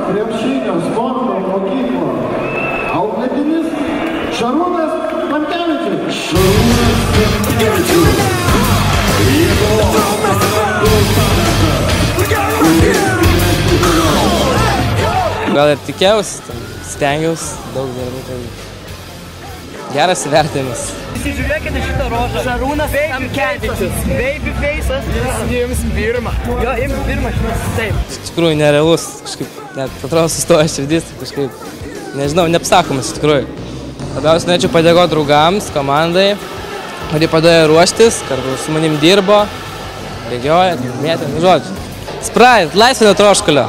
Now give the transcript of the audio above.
krepšinio sporto mokyklos auklėtinis Šarūnas Pankevičius. Gal ir tikėjausi, stengiausi, daug gerų. Geras įvertinimas. Įsižiūrėkite šitą rožą. Šarūnas Pankevičius. Babyface'as. Jums pirmą. Jo, jums pirmą šitas. Taip. Iš tikrųjų nerealus, kažkaip, net atrodo sustoja širdis, kažkaip, nežinau, neapsakomas iš tikrųjų. Labiausiai norėčiau padėkoti draugams, komandai, kurie padėjo ruoštis, kartu su manim dirbo, bėgioja, mėtė, žodžiu. Sprite, laisvė nuo troškulio.